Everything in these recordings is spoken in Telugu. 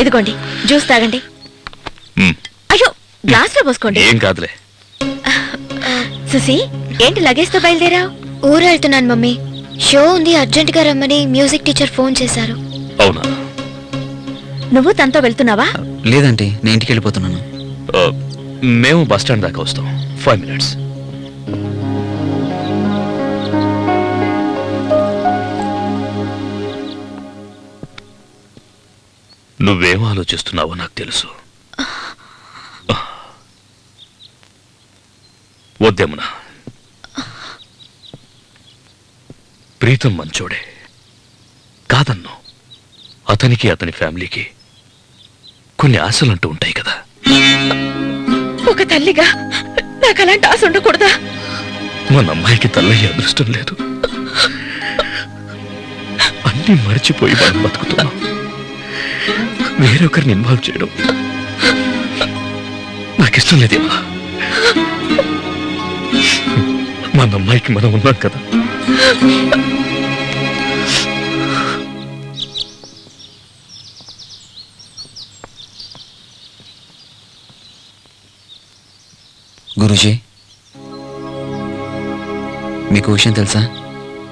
ఇదిగోండి జ్యూస్ తాగండి. అయ్యో గ్లాస్ లో పోసుకోండి. ఏం కాదులే. సుసి ఏంటి లగేజ్ తో బయలుదేరావు? ఊరు వెళ్తున్నాను మమ్మీ. షో ఉంది, అర్జెంట్ గా రమ్మని మ్యూజిక్ టీచర్ ఫోన్ చేశారు. అవునా? నువ్వు తనతో వెళ్తున్నావా? లేదంటే నేను ఇంటికి వెళ్ళిపోతున్నాను. మేము బస్ స్టాండ్ దాకా వస్తాం. 5 minutes. నువ్వేం ఆలోచిస్తున్నావో నాకు తెలుసు. వద్దేమనా, ప్రీతం మంచోడే కాదన్ను. అతనికి అతని ఫ్యామిలీకి కొన్ని ఆశలంటూ ఉంటాయి కదా. ఒక తల్లిగా నాకు అలాంటి ఆశ ఉండకూడదా? మన అమ్మాయికి తల్లయ్యే అదృష్టం లేదు. అన్నీ మర్చిపోయి మనం బతుకుతున్నాం. వేరొకరిని ఇన్వాల్వ్ చేయడం నాకిష్టం లేదేమా. మన అమ్మాయికి మనం ఉన్నాం కదా. గురూజీ, మీకు విషయం తెలుసా?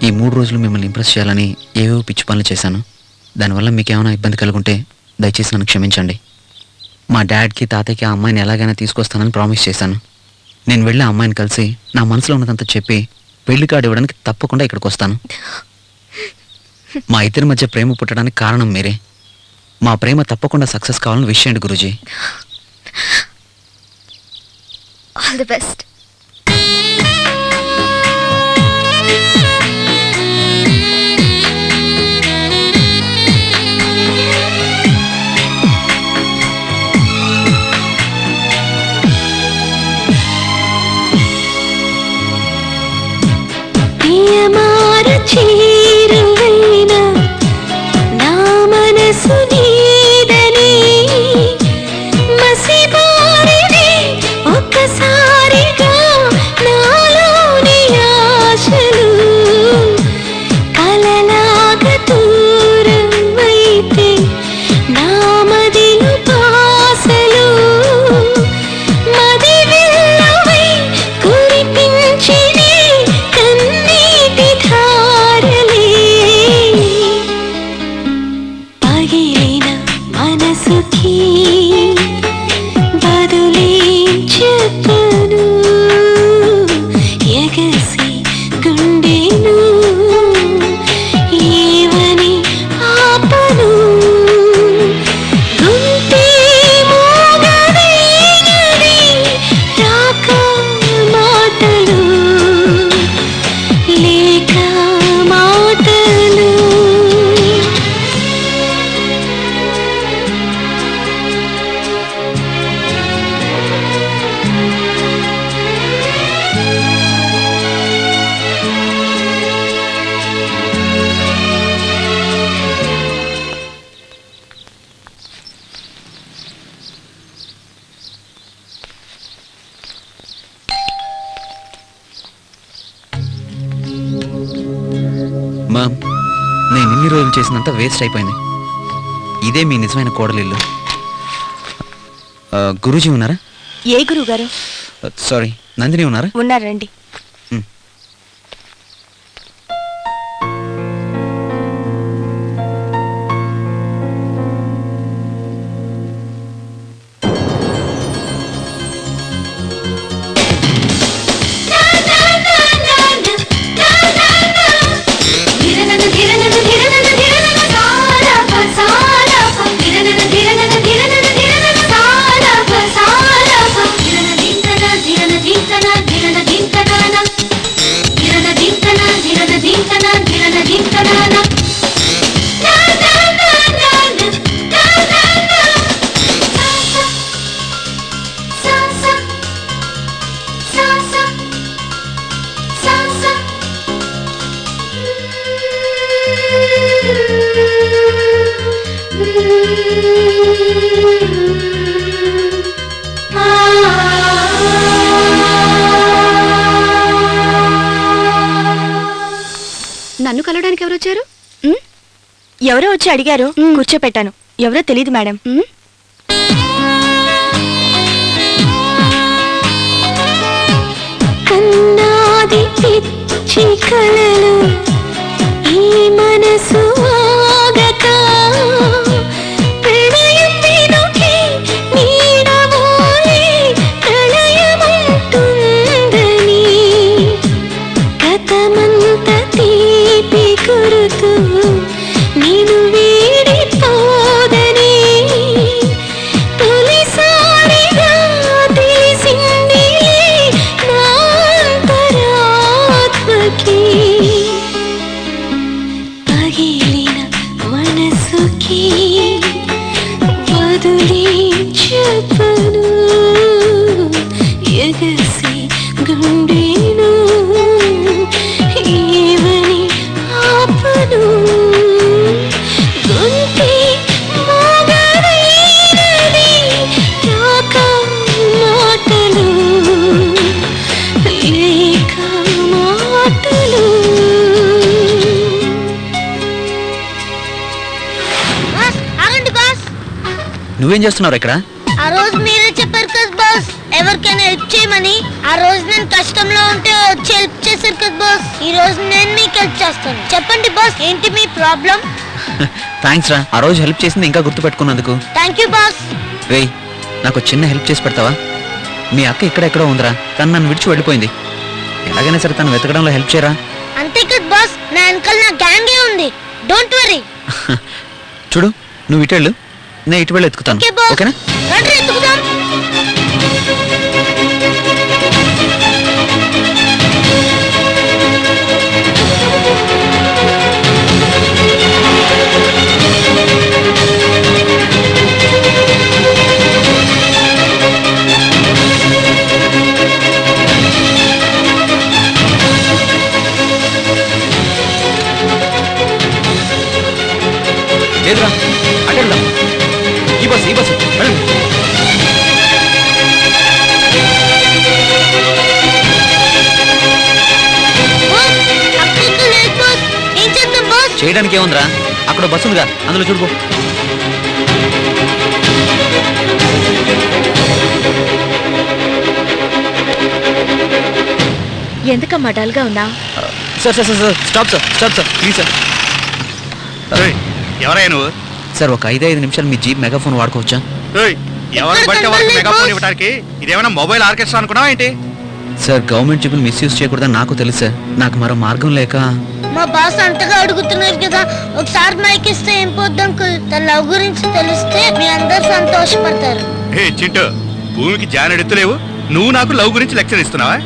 ఈ 3 రోజులు మిమ్మల్ని ఇంప్రెస్ చేయాలని ఏవేవో పిచ్చి పనులు చేశాను. దానివల్ల మీకేమైనా ఇబ్బంది కలుగుంటే దయచేసి నన్ను క్షమించండి. మా డాడ్కి తాతయ్యకి ఆ అమ్మాయిని ఎలాగైనా తీసుకొస్తానని ప్రామిస్ చేశాను. నేను వెళ్ళి ఆ అమ్మాయిని కలిసి నా మనసులో ఉన్నదంతా చెప్పి పెళ్లి కార్డు ఇవ్వడానికి తప్పకుండా ఇక్కడికి వస్తాను. మా ఇద్దరి మధ్య ప్రేమ పుట్టడానికి కారణం మీరే. మా ప్రేమ తప్పకుండా సక్సెస్ కావాలని విష్ చేయండి గురూజీ. All the best. చీరువైన నా మనసు నీదని మసిబారిని ఒక్కసారిగా నాలోని ఆశలు కలలాగా దూరమైతే నా మదిలో పాసలు మది విల్లవై కురిపించిన కన్నీటి ధారలే పగిలిన మనసుకి బదులే చెప్పను ఎగసి గుండెను ఏవని ఆపను గుంటే మోగవేయని రాక మాటలు లేక మాటలు మామ్, నేను ఇన్ని రోజులు చేసినంత వేస్ట్ అయిపోయింది. ఇదే మీ నిజమైన కోడలిల్లు. గురూజీ ఉన్నారా? ఏ గురువు గారు? సారీ, నందిని ఉన్నారా? ఉన్నారండి. నన్ను కలవడానికి ఎవరు వచ్చారు? ఎవరో వచ్చి అడిగారు, కూర్చోపెట్టాను. ఎవరో తెలియదు మేడం. కన్నాది పిచ్చి కలలు ఈ మనసు ఆగక ప్రణయం వెనుకే నీడవోలే ప్రళయమంటుందని గతమంత తీపి గురుతు నేను వీడిపోదని తొలిసారిగా తెలిసింది నా అంతరాత్మకి పగిలిన మనసుకి బదులే చెప్పను ఎగసి గుండెను ఏమని ఆపను గొంతే మోగరైనది రాక మాటలు లేక మాటలు. ఆగండి బాస్, నువ్వేం చేస్తున్నావు ఇక్కడ? ఆ రోజు మీరే చెప్పారు కదా బాస్ ఎవరికైనా హెల్ప్ చేయమని. ఆ రోజు నేను కష్టంలో ఉంటే వచ్చి హెల్ప్ చేశారు కదా బాస్. ఈ రోజు నేను మీకు హెల్ప్ చేస్తాను. చెప్పండి బాస్, ఏంటి మీ ప్రాబ్లం? థ్యాంక్స్ రా, ఆ రోజు హెల్ప్ చేసింది ఇంకా గుర్తుపెట్టుకున్నందుకు. Thank you boss. రేయ్, నాకు చిన్న హెల్ప్ చేసి పెడతావా? మీ అక్క ఇక్కడెక్కడో ఉందిరా, తను నన్ను విడిచి వెళ్ళిపోయింది. ఎలాగైనా సరే తను వెతకడంలో హెల్ప్ చేయరా. అంతే కదా బాస్, నా వెనకాల నా గ్యాంగే ఉంది. Don't worry. చూడు, నువ్వు ఇటు వెళ్ళు, నేను ఇటు వెళ్ళి ఎత్తుకుతాను. Okay boss. ఓకేనా? రండి ఎత్తుకుదాం. లేదురా, అటు వెళ్దాం. ఈ బస్సు వెళ్ళండి. బాస్, అక్కడికి లేదు బాస్. ఏం చేద్దాం బాస్? చేయడానికి ఏముందిరా, అక్కడ బస్సు ఉందిగా, అందులో చూడుకో. ఎందుకమ్మా డల్గా ఉన్నా? Sir sir sir sir stop sir, stop sir, please sir. ఎవరయ్యా నువ్వు? సార్ ఒక 5 నిమిషాలు మీ జీప్ మెగాఫోన్ వాడుకోవచ్చా? ఎవరు బట్టి వాళ్ళకి మెగాఫోన్ ఇవ్వడానికి ఇదేమైనా మొబైల్ ఆర్కెస్ట్రా అనుకున్నావా ఏంటి? సార్ గవర్నమెంట్ జీపులు మిస్యూజ్ చేయకూడదని నాకు తెలుసు సార్. నాకు మరో మార్గం లేక. మా బాస్ అంతగా అడుగుతున్నారు కదా, ఒకసారి మైక్ ఇస్తే ఏం పోద్దాం అంకుల్. తన లవ్ గురించి తెలిస్తే మీ అందరు సంతోషపడతారు. హే చింటూ, భూమికి జానెడుతులేవు, నువ్వు నాకు లవ్ గురించి లెక్చర్ ఇస్తున్నావా?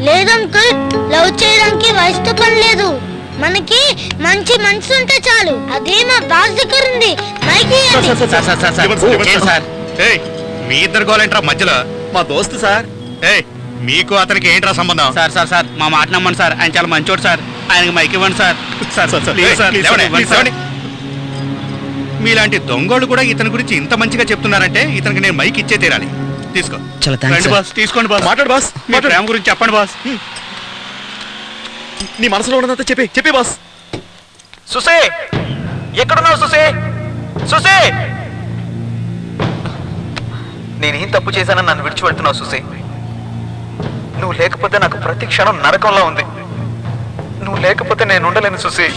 లేదు అంకుల్, లవ్ చేయడానికి వయసుతో పని లేదు. మనకి మంచి మనసు ఉంటే చాలు. అదే మా బాస్ దగ్గర ఉంది. మైక్ ఇవ్వండి. ఇవ్వండి సార్. ఏయ్, మీ ఇద్దరు గోలేంట్రా మధ్యలో? మా దోస్తు సార్. ఏయ్, మీకు అతనికి ఏంట్రా సంబంధం? సార్ మా మాట నమ్మండి సార్, ఆయన చాలా మంచోడు సార్, ఆయనకి మైక్ ఇవ్వండి సార్. ప్లీజ్ సార్, లేవండి. మీలాంటి దొంగోళ్ళు కూడా ఇతని గురించి ఇంత మంచిగా చెప్తున్నారంటే ఇతనికి నేను మైక్ ఇచ్చే తీరాలి. తీసుకో. చాలా థ్యాంక్స్ రండి సార్. బాస్, తీసుకోండి బాస్. మాట్లాడు బాస్, మీ ప్రేమ గురించి చెప్పండి బాస్. నీ మనసులో ఉన్నదంతా చెప్పి బాస్. సుసే, ఎక్కడున్నావు సుసే? సుసే, నేనేం తప్పు చేశానని నన్ను విడిచి పెడుతున్నావు సుసే? నువ్వు లేకపోతే నాకు ప్రతి క్షణం నరకంలా ఉంది. నువ్వు లేకపోతే నేను ఉండలేను సుసే.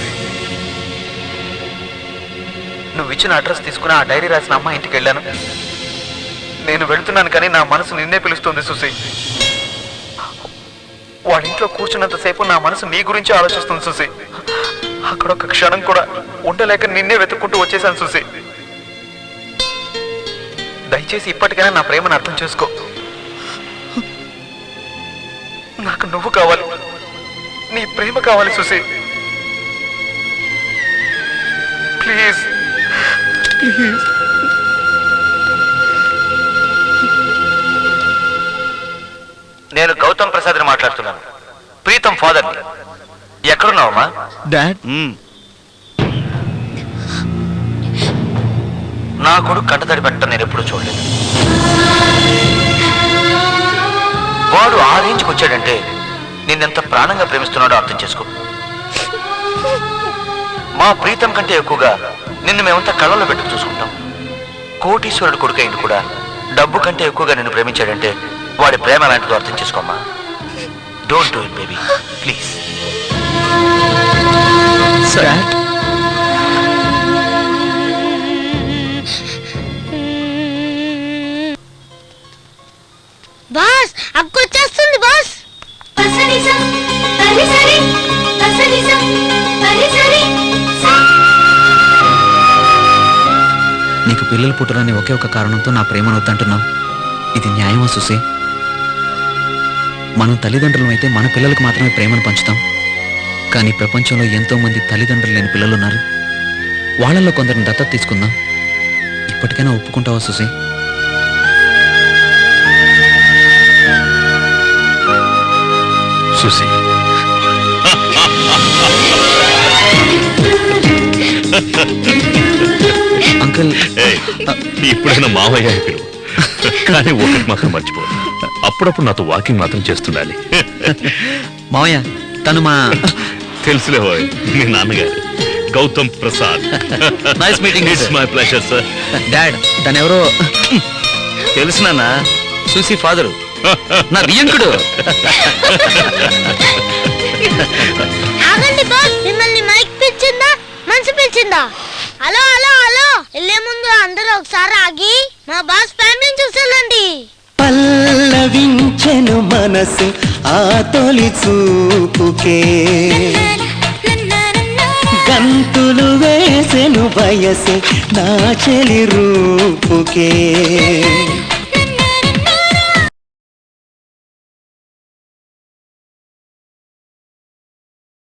నువ్వు ఇచ్చిన అడ్రస్ తీసుకుని ఆ డైరీ రాసిన అమ్మ ఇంటికి వెళ్ళాను. నేను వెళ్తున్నాను కానీ నా మనసు నిన్నే పిలుస్తుంది సుసే. వాళ్ళ ఇంట్లో కూర్చున్నంతసేపు నా మనసు నీ గురించి ఆలోచిస్తుంది సుసే. అక్కడ ఒక క్షణం కూడా ఉండలేక నిన్నే వెతుక్కుంటూ వచ్చేసాను సుసే. దయచేసి ఇప్పటికైనా నా ప్రేమను అర్థం చేసుకో. నాకు నువ్వు కావాలి, నీ ప్రేమ కావాలి సుసే. Please please. నేను గౌతమ్ ప్రసాద్ని మాట్లాడుతున్నాను, ప్రీతం ఫాదర్ని. ఎక్కడున్నావమ్మా? డాడ్, నా కొడుకు కంటతడి పెట్టడం నేను ఎప్పుడూ చూడలేదు. వాడు ఆ రేంజ్కి వచ్చాడంటే నిన్నెంత ప్రాణంగా ప్రేమిస్తున్నాడో అర్థం చేసుకో. మా ప్రీతం కంటే ఎక్కువగా నిన్ను మేమంతా కళ్ళలో పెట్టుకు చూసుకుంటాం. కోటీశ్వరుడు కొడుకైంది కూడా డబ్బు కంటే ఎక్కువగా నిన్ను ప్రేమించాడంటే వాడి ప్రేమ అలాంటిదో అర్థం చేసుకోమ్మా. Don't do it baby please. Boss అక్క వచ్చేస్తుంది బాస్. నీకు పిల్లలు పుట్టరని ఒకే ఒక కారణంతో నా ప్రేమను వద్దంటున్నావు. ఇది న్యాయమా సుసి? మనం తల్లిదండ్రులం అయితే మన పిల్లలకు మాత్రమే ప్రేమను పంచుతాం. కానీ ప్రపంచంలో ఎంతో మంది తల్లిదండ్రులు లేని పిల్లలు ఉన్నారు. వాళ్ళల్లో కొందరిని దత్తత తీసుకుందాం. ఇప్పటికైనా ఒప్పుకుంటావా సుసి? సుసి, అంకుల్, ఇప్పుడైనా మావయ్య అని పిలువు. కానీ ఒకటి మాత్రం మర్చిపో, అప్పుడప్పుడు నాతో వాకింగ్ మాత్రం చేస్తుండాలి. మావయ్య తను మా తెలుసులే హోయ్, మీ నాన్నగారు Gautam Prasad. Nice meeting. It's my pleasure sir. Dad తనెవరో తెలుసు నాన్న, సుసి ఫాదరు, నా బియ్యంకుడు. ఆగండి బాస్, మిమ్మల్ని మైక్ పిలిచిందా మనసు పిలిచిందా? హలో హలో హలో, వెళ్ళే ముందు అందరూ ఒకసారి ఆగి మా బాస్ ఫ్యామిలీని చూసేళ్ళండి. పల్లవించెను మనసు ఆ తొలి చూపుకే, గంతులు వేసెను వయసే నా చెలి రూపుకే.